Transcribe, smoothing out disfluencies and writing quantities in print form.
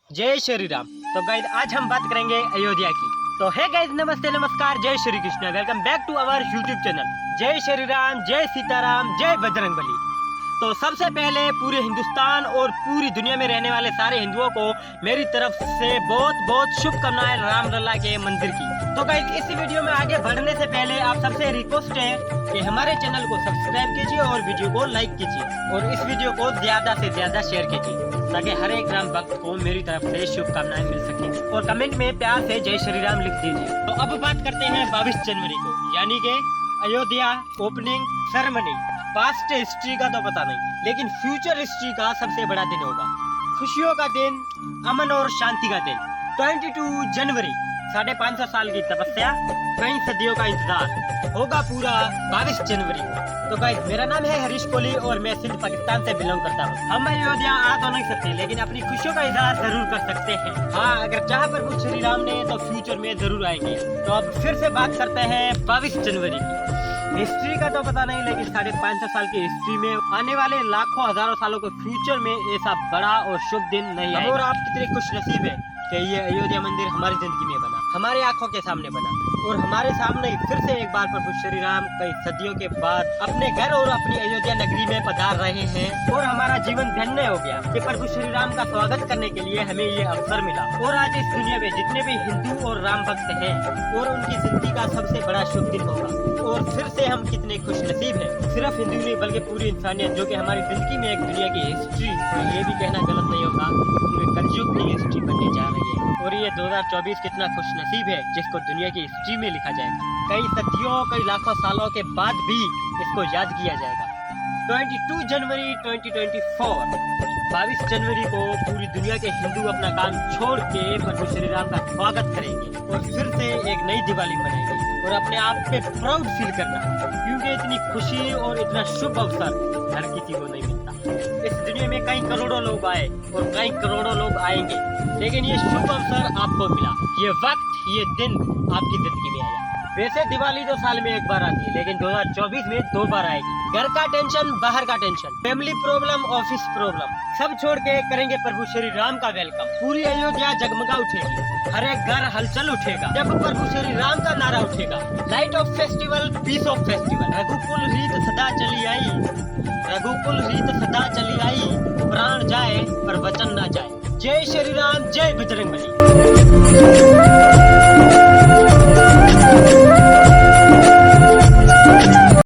जय श्री राम। तो गाइस आज हम बात करेंगे अयोध्या की। तो है गाइस, नमस्ते नमस्कार, जय Shri Krishna. Welcome back to our YouTube channel. जय श्री राम, जय सीताराम, जय बजरंगबली। तो सबसे पहले पूरे हिंदुस्तान और पूरी दुनिया में रहने वाले सारे हिंदुओं को मेरी तरफ से बहुत बहुत शुभकामनाएं रामलला के मंदिर की। तो गाइस इस वीडियो में आगे बढ़ने से पहले आप सबसे रिक्वेस्ट है कि हमारे चैनल को सब्सक्राइब कीजिए और वीडियो को लाइक कीजिए और इस वीडियो को ज्यादा से ज्यादा शेयर कीजिए ताकि हर एक राम भक्त को मेरी तरफ से शुभकामनाएं मिल सके और कमेंट में प्यार से जय श्री राम लिख दीजिए। तो अब बात करते हैं 22 जनवरी को, यानी कि Ayodhya opening ceremony. Past history का तो पता नहीं, लेकिन फ्यूचर हिस्ट्री का सबसे बड़ा दिन होगा। खुशियों का दिन, अमन और शांति का दिन। 22 जनवरी 550 साल की तपस्या, कई सदियों का इंतजार होगा पूरा 22 जनवरी को। तो गाइस मेरा नाम है हरीश कोहली और मैं सिंध पाकिस्तान से बिलोंग करता हूँ। हम अयोध्या आ तो नहीं सकते, लेकिन अपनी खुशियों का इजहार जरूर कर सकते हैं। हाँ, अगर चाहा प्रभु श्री राम ने तो फ्यूचर में जरूर आएंगे। तो अब फिर से बात करते हैं 22 जनवरी की। हिस्ट्री का तो पता नहीं, लेकिन 550 साल की हिस्ट्री में आने वाले लाखों हजारों सालों के फ्यूचर में ऐसा बड़ा और शुभ दिन नहीं है। और आप कितने खुश नसीब है कि ये अयोध्या मंदिर हमारी जिंदगी में बना, हमारे आंखों के सामने बना और हमारे सामने फिर से एक बार प्रभु श्री राम कई सदियों के बाद अपने घर और अपनी अयोध्या नगरी में पधार रहे हैं। और हमारा जीवन धन्य हो गया कि प्रभु श्री राम का स्वागत करने के लिए हमें ये अवसर मिला। और आज इस दुनिया में जितने भी हिंदू और राम भक्त हैं और उनकी जिंदगी का सबसे बड़ा शुभ दिन होगा। और फिर से हम कितने खुश नसीब हैं, सिर्फ हिंदू नहीं बल्कि पूरी इंसानियत, जो कि हमारी जिंदगी में एक दुनिया की हिस्ट्री, ये भी कहना गलत नहीं होगा, कलयुग की हिस्ट्री बनने जा रही है। और ये 2024 कितना खुश नसीब है जिसको दुनिया की हिस्ट्री में लिखा जाएगा। कई सदियों कई लाखों सालों के बाद भी इसको याद किया जाएगा। 22 जनवरी 2024 22 जनवरी को पूरी दुनिया के हिंदू अपना काम छोड़ के प्रभु श्री राम का स्वागत करेंगे और फिर से एक नई दिवाली मनाएंगे और अपने आप पे प्राउड फील करना, क्योंकि इतनी खुशी और इतना शुभ अवसर हर किसी को नहीं मिलता। इस दुनिया में कई करोड़ों लोग आए और कई करोड़ों लोग आएंगे, लेकिन ये शुभ अवसर आपको मिला, ये वक्त, ये दिन आपकी जिंदगी में आया। वैसे दिवाली तो साल में एक बार आती है, लेकिन 2024 में 2 बार आएगी। घर का टेंशन, बाहर का tension, family problem, office problem, सब छोड़ के करेंगे प्रभु श्री राम का वेलकम। पूरी अयोध्या जगमगा उठेगी, हर एक घर हलचल उठेगा जब प्रभु श्री राम का नारा उठेगा। Light of festival, peace of festival. Raghukul रीत सदा चली आई, रघुकुल रीत सदा चली आई, प्राण जाए पर वचन ना जाए। जय श्री राम, जय बजरंगबली।